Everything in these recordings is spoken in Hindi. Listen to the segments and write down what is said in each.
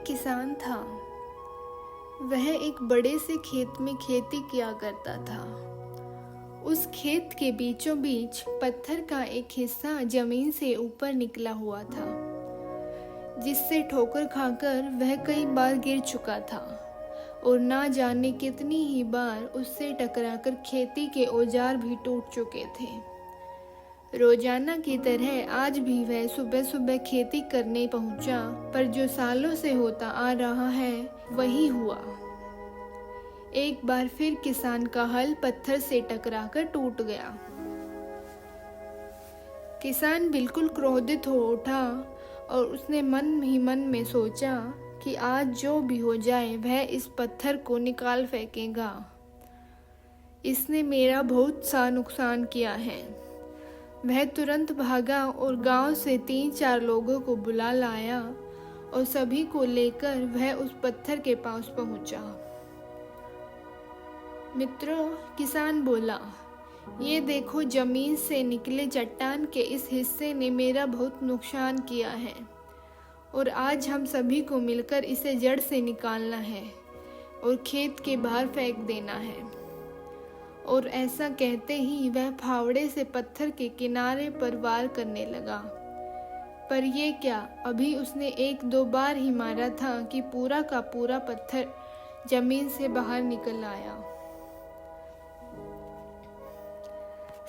एक किसान था। वह एक बड़े से खेत में खेती किया करता था। उस खेत के बीचों बीच पत्थर का एक हिस्सा जमीन से ऊपर निकला हुआ था, जिससे ठोकर खाकर वह कई बार गिर चुका था और ना जाने कितनी ही बार उससे टकराकर खेती के औजार भी टूट चुके थे। रोजाना की तरह आज भी वह सुबह सुबह खेती करने पहुंचा, पर जो सालों से होता आ रहा है वही हुआ। एक बार फिर किसान का हल पत्थर से टकराकर टूट गया। किसान बिल्कुल क्रोधित हो उठा और उसने मन ही मन में सोचा कि आज जो भी हो जाए वह इस पत्थर को निकाल फेंकेगा। इसने मेरा बहुत सा नुकसान किया है। वह तुरंत भागा और गांव से 3-4 लोगों को बुला लाया और सभी को लेकर वह उस पत्थर के पास पहुंचा। मित्रों, किसान बोला, ये देखो, जमीन से निकले चट्टान के इस हिस्से ने मेरा बहुत नुकसान किया है और आज हम सभी को मिलकर इसे जड़ से निकालना है और खेत के बाहर फेंक देना है। और ऐसा कहते ही वह फावड़े से पत्थर के किनारे पर वार करने लगा। पर ये क्या, अभी उसने 1-2 बार ही मारा था कि पूरा का पूरा पत्थर जमीन से बाहर निकल आया।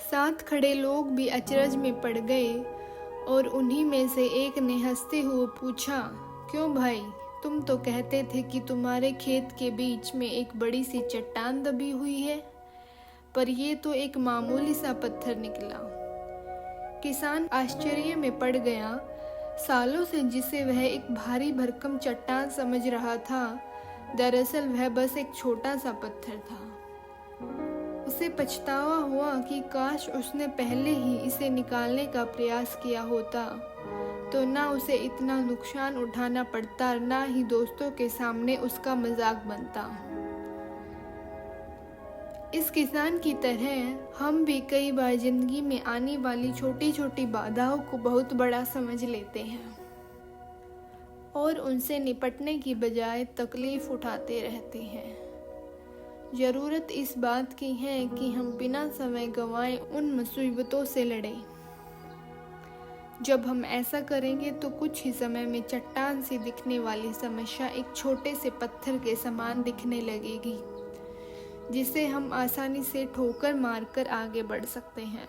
साथ खड़े लोग भी अचरज में पड़ गए और उन्हीं में से एक ने हंसते हुए पूछा, क्यों भाई, तुम तो कहते थे कि तुम्हारे खेत के बीच में एक बड़ी सी चट्टान दबी हुई है, पर ये तो एक मामूली सा पत्थर निकला। किसान आश्चर्य में पड़ गया। सालों से जिसे वह एक भारी भरकम चट्टान समझ रहा था, दरअसल वह बस एक छोटा सा पत्थर था। उसे पछतावा हुआ कि काश उसने पहले ही इसे निकालने का प्रयास किया होता, तो ना उसे इतना नुकसान उठाना पड़ता, ना ही दोस्तों के सामने उसका मजाक बनता। इस किसान की तरह हम भी कई बार जिंदगी में आने वाली छोटी छोटी बाधाओं को बहुत बड़ा समझ लेते हैं और उनसे निपटने की बजाय तकलीफ उठाते रहते हैं। ज़रूरत इस बात की है कि हम बिना समय गंवाए उन मुसीबतों से लड़ें। जब हम ऐसा करेंगे तो कुछ ही समय में चट्टान सी दिखने वाली समस्या एक छोटे से पत्थर के समान दिखने लगेगी, जिसे हम आसानी से ठोकर मारकर आगे बढ़ सकते हैं।